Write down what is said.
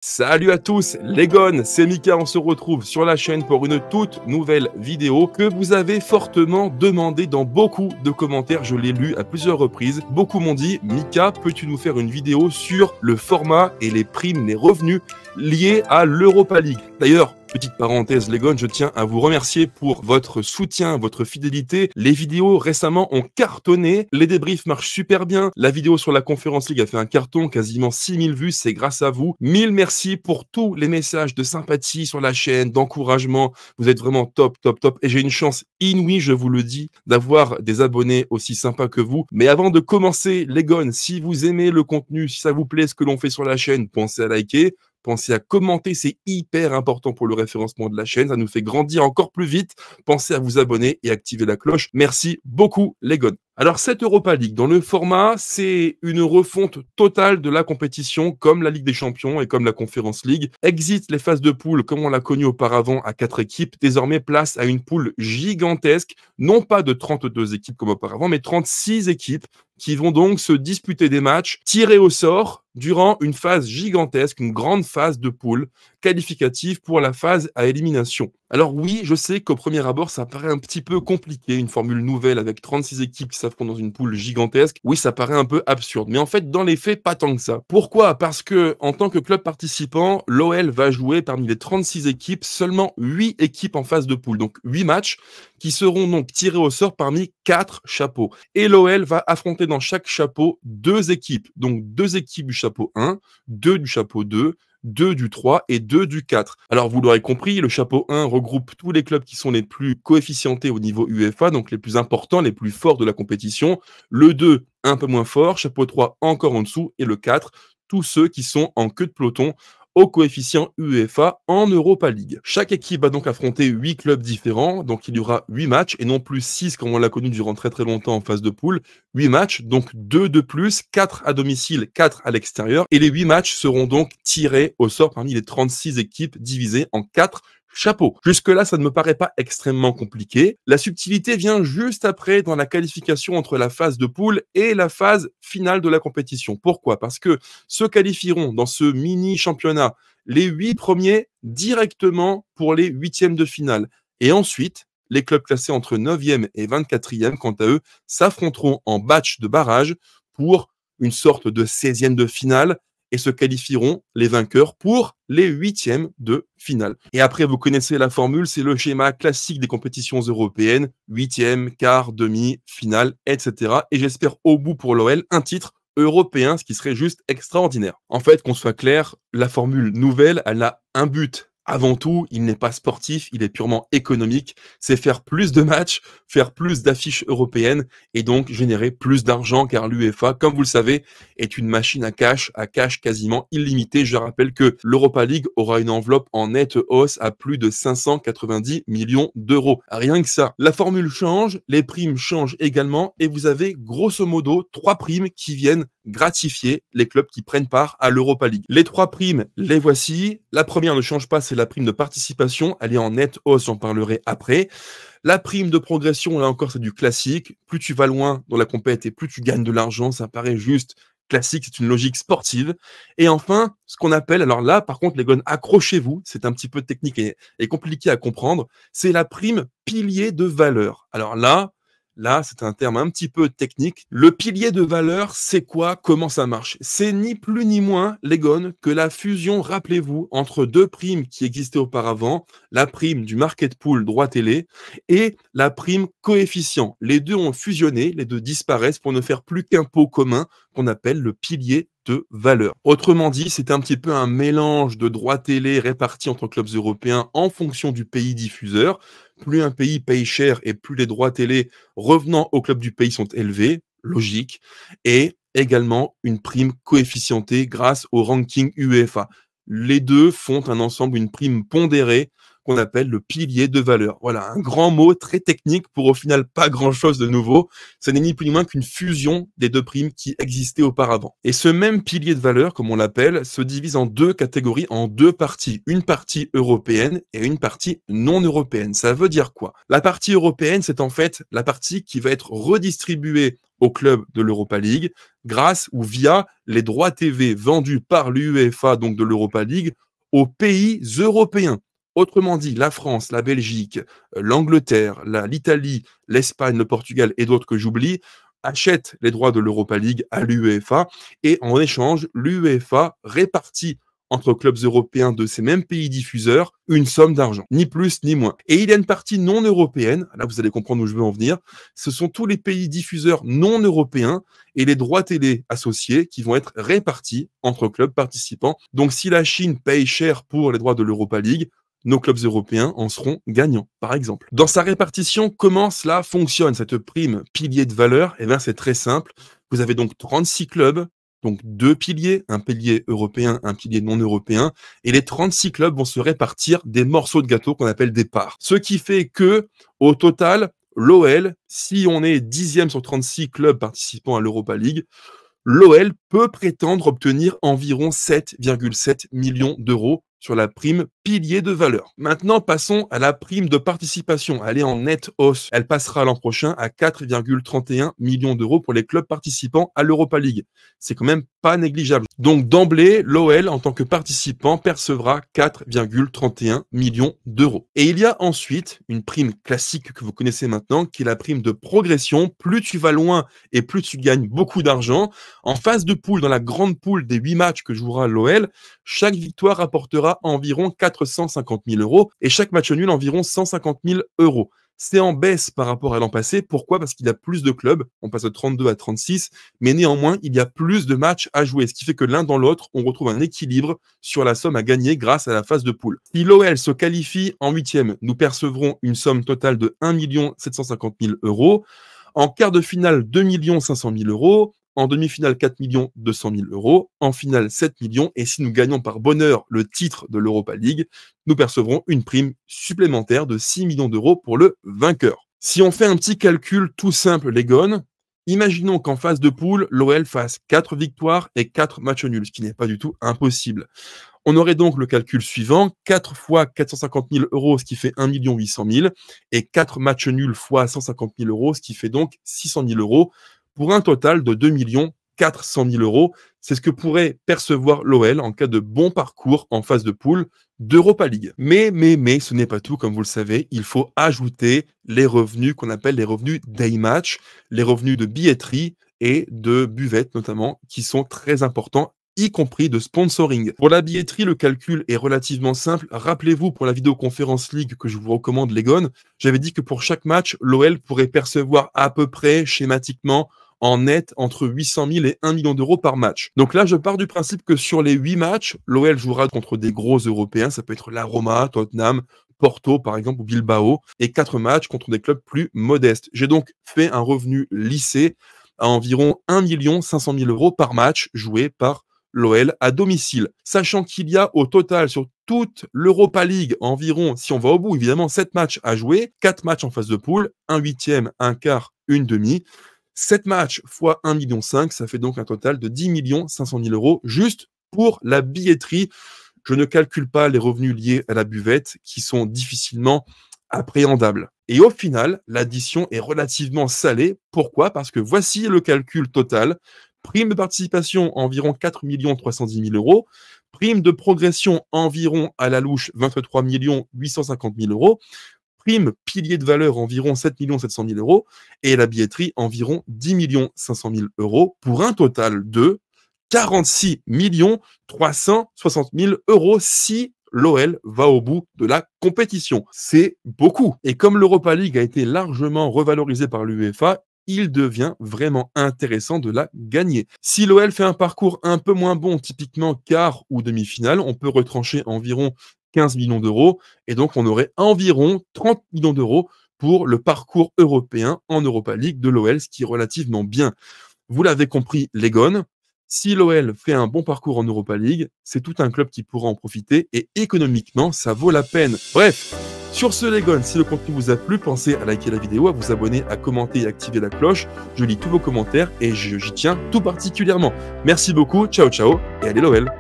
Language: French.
Salut à tous, les gones, c'est Mika, on se retrouve sur la chaîne pour une toute nouvelle vidéo que vous avez fortement demandé dans beaucoup de commentaires, je l'ai lu à plusieurs reprises. Beaucoup m'ont dit, Mika, peux-tu nous faire une vidéo sur le format et les primes, les revenus liés à l'Europa League? D'ailleurs, petite parenthèse, les gones, je tiens à vous remercier pour votre soutien, votre fidélité. Les vidéos récemment ont cartonné, les débriefs marchent super bien. La vidéo sur la Conference League a fait un carton, quasiment 6000 vues, c'est grâce à vous. Mille merci pour tous les messages de sympathie sur la chaîne, d'encouragement. Vous êtes vraiment top, top, top. Et j'ai une chance inouïe, je vous le dis, d'avoir des abonnés aussi sympas que vous. Mais avant de commencer, les gones, si vous aimez le contenu, si ça vous plaît ce que l'on fait sur la chaîne, pensez à liker. Pensez à commenter, c'est hyper important pour le référencement de la chaîne, ça nous fait grandir encore plus vite. Pensez à vous abonner et activer la cloche. Merci beaucoup les gones. Alors cette Europa League, dans le format, c'est une refonte totale de la compétition comme la Ligue des Champions et comme la Conference League. Exit les phases de poule comme on l'a connu auparavant à 4 équipes. Désormais place à une poule gigantesque, non pas de 32 équipes comme auparavant, mais 36 équipes qui vont donc se disputer des matchs tirés au sort durant une phase gigantesque, une grande phase de poule qualificative pour la phase à élimination. Alors oui, je sais qu'au premier abord, ça paraît un petit peu compliqué, une formule nouvelle avec 36 équipes qui s'affrontent dans une poule gigantesque. Oui, ça paraît un peu absurde, mais en fait, dans les faits, pas tant que ça. Pourquoi? Parce que en tant que club participant, l'OL va jouer parmi les 36 équipes seulement 8 équipes en phase de poule, donc 8 matchs qui seront donc tirés au sort parmi 4 chapeaux. Et l'OL va affronter dans chaque chapeau 2 équipes, donc 2 équipes du chapeau 1, 2 du chapeau 2, 2 du 3 et 2 du 4. Alors vous l'aurez compris, le chapeau 1 regroupe tous les clubs qui sont les plus coefficientés au niveau UEFA, donc les plus importants, les plus forts de la compétition. Le 2, un peu moins fort, chapeau 3 encore en dessous, et le 4, tous ceux qui sont en queue de peloton au coefficient UEFA en Europa League. Chaque équipe va donc affronter 8 clubs différents, donc il y aura 8 matchs et non plus 6 comme on l'a connu durant très très longtemps en phase de poule. 8 matchs, donc 2 de plus, 4 à domicile, 4 à l'extérieur, et les 8 matchs seront donc tirés au sort parmi les 36 équipes divisées en 4 chapeaux. Jusque-là, ça ne me paraît pas extrêmement compliqué. La subtilité vient juste après dans la qualification entre la phase de poule et la phase finale de la compétition. Pourquoi? Parce que se qualifieront dans ce mini-championnat les 8 premiers directement pour les huitièmes de finale. Et ensuite, les clubs classés entre 9e et 24e, quant à eux, s'affronteront en batch de barrage pour une sorte de 16e de finale et se qualifieront les vainqueurs pour les huitièmes de finale. Et après, vous connaissez la formule, c'est le schéma classique des compétitions européennes, huitième, quart, demi, finale, etc. Et j'espère au bout pour l'OL un titre européen, ce qui serait juste extraordinaire. En fait, qu'on soit clair, la formule nouvelle, elle a un but. Avant tout, il n'est pas sportif, il est purement économique. C'est faire plus de matchs, faire plus d'affiches européennes et donc générer plus d'argent car l'UEFA, comme vous le savez, est une machine à cash quasiment illimitée. Je rappelle que l'Europa League aura une enveloppe en nette hausse à plus de 590 millions d'euros. Rien que ça. La formule change, les primes changent également et vous avez grosso modo 3 primes qui viennent gratifier les clubs qui prennent part à l'Europa League. Les 3 primes, les voici. La première ne change pas, c'est la prime de participation. Elle est en nette hausse, j'en parlerai après. La prime de progression, là encore, c'est du classique. Plus tu vas loin dans la compète et plus tu gagnes de l'argent, ça paraît juste classique, c'est une logique sportive. Et enfin, ce qu'on appelle, alors là, par contre, les gones, accrochez-vous, c'est un petit peu technique et compliqué à comprendre, c'est la prime pilier de valeur. Alors là, c'est un terme un petit peu technique. Le pilier de valeur, c'est quoi? Comment ça marche? C'est ni plus ni moins, les gones, que la fusion, rappelez-vous, entre 2 primes qui existaient auparavant, la prime du market pool droit télé et la prime coefficient. Les deux ont fusionné, les deux disparaissent pour ne faire plus qu'un pot commun qu'on appelle le pilier de valeur. Autrement dit, c'est un petit peu un mélange de droits télé répartis entre clubs européens en fonction du pays diffuseur. Plus un pays paye cher et plus les droits télé revenant au club du pays sont élevés, logique, et également une prime coefficientée grâce au ranking UEFA. Les deux font un ensemble, une prime pondérée qu'on appelle le pilier de valeur. Voilà, un grand mot très technique pour au final pas grand-chose de nouveau. Ce n'est ni plus ni moins qu'une fusion des deux primes qui existaient auparavant. Et ce même pilier de valeur, comme on l'appelle, se divise en deux catégories, en deux parties. Une partie européenne et une partie non européenne. Ça veut dire quoi? La partie européenne, c'est en fait la partie qui va être redistribuée au club de l'Europa League grâce ou via les droits TV vendus par l'UEFA, donc de l'Europa League, aux pays européens. Autrement dit, la France, la Belgique, l'Angleterre, l'Italie, l'Espagne, le Portugal et d'autres que j'oublie achètent les droits de l'Europa League à l'UEFA et en échange, l'UEFA répartit entre clubs européens de ces mêmes pays diffuseurs une somme d'argent, ni plus ni moins. Et il y a une partie non européenne, là vous allez comprendre où je veux en venir, ce sont tous les pays diffuseurs non européens et les droits télé associés qui vont être répartis entre clubs participants. Donc si la Chine paye cher pour les droits de l'Europa League, nos clubs européens en seront gagnants, par exemple. Dans sa répartition, comment cela fonctionne, cette prime pilier de valeur? Eh bien, c'est très simple. Vous avez donc 36 clubs, donc deux piliers, un pilier européen, un pilier non européen, et les 36 clubs vont se répartir des morceaux de gâteau qu'on appelle des parts. Ce qui fait que, au total, l'OL, si on est 10e sur 36 clubs participants à l'Europa League, l'OL peut prétendre obtenir environ 7,7 millions d'euros sur la prime pilier de valeur. Maintenant, passons à la prime de participation. Elle est en nette hausse. Elle passera l'an prochain à 4,31 millions d'euros pour les clubs participants à l'Europa League. C'est quand même pas négligeable. Donc d'emblée, l'OL, en tant que participant, percevra 4,31 millions d'euros. Et il y a ensuite une prime classique que vous connaissez maintenant, qui est la prime de progression. Plus tu vas loin et plus tu gagnes beaucoup d'argent. En phase de poule, dans la grande poule des 8 matchs que jouera l'OL, chaque victoire rapportera environ 450 000 euros et chaque match nul environ 150 000 euros. C'est en baisse par rapport à l'an passé. Pourquoi? Parce qu'il y a plus de clubs. On passe de 32 à 36. Mais néanmoins, il y a plus de matchs à jouer. Ce qui fait que l'un dans l'autre, on retrouve un équilibre sur la somme à gagner grâce à la phase de poule. Si l'OL se qualifie en 8e, nous percevrons une somme totale de 1 750 000 euros. En quart de finale, 2 500 000 euros. En demi-finale, 4 200 000 euros. En finale, 7 millions. Et si nous gagnons par bonheur le titre de l'Europa League, nous percevrons une prime supplémentaire de 6 millions d'euros pour le vainqueur. Si on fait un petit calcul tout simple, les gones, imaginons qu'en phase de poule, l'OL fasse 4 victoires et 4 matchs nuls, ce qui n'est pas du tout impossible. On aurait donc le calcul suivant, 4 fois 450 000 euros, ce qui fait 1 800 000, et 4 matchs nuls fois 150 000 euros, ce qui fait donc 600 000 euros, pour un total de 2 400 000 euros. C'est ce que pourrait percevoir l'OL en cas de bon parcours en phase de poule d'Europa League. Mais, ce n'est pas tout, comme vous le savez. Il faut ajouter les revenus qu'on appelle les revenus day match, les revenus de billetterie et de buvette notamment, qui sont très importants, y compris de sponsoring. Pour la billetterie, le calcul est relativement simple. Rappelez-vous, pour la vidéoconférence League que je vous recommande, les gones, j'avais dit que pour chaque match, l'OL pourrait percevoir à peu près, schématiquement, en net entre 800 000 et 1 million d'euros par match. Donc là, je pars du principe que sur les 8 matchs, l'OL jouera contre des gros Européens. Ça peut être la Roma, Tottenham, Porto, par exemple, ou Bilbao, et 4 matchs contre des clubs plus modestes. J'ai donc fait un revenu lissé à environ 1 500 000 euros par match joué par l'OL à domicile. Sachant qu'il y a au total sur toute l'Europa League environ, si on va au bout, évidemment, 7 matchs à jouer, 4 matchs en phase de poule, un huitième, un quart, une demi. 7 matchs fois 1,5 million, ça fait donc un total de 10 500 000 euros juste pour la billetterie. Je ne calcule pas les revenus liés à la buvette qui sont difficilement appréhendables. Et au final, l'addition est relativement salée. Pourquoi? Parce que voici le calcul total. Prime de participation environ 4 310 000 euros. Prime de progression environ à la louche 23 850 000 euros. Prime pilier de valeur environ 7 700 000 euros et la billetterie environ 10 500 000 euros pour un total de 46 360 000 euros si l'OL va au bout de la compétition. C'est beaucoup. Et comme l'Europa League a été largement revalorisée par l'UEFA, il devient vraiment intéressant de la gagner. Si l'OL fait un parcours un peu moins bon, typiquement quart ou demi-finale, on peut retrancher environ 15 millions d'euros, et donc on aurait environ 30 millions d'euros pour le parcours européen en Europa League de l'OL, ce qui est relativement bien. Vous l'avez compris, les gones, Si l'OL fait un bon parcours en Europa League, c'est tout un club qui pourra en profiter et économiquement, ça vaut la peine. Bref, sur ce les gones, si le contenu vous a plu, pensez à liker la vidéo, à vous abonner, à commenter et activer la cloche. Je lis tous vos commentaires et j'y tiens tout particulièrement. Merci beaucoup, ciao ciao et allez l'OL.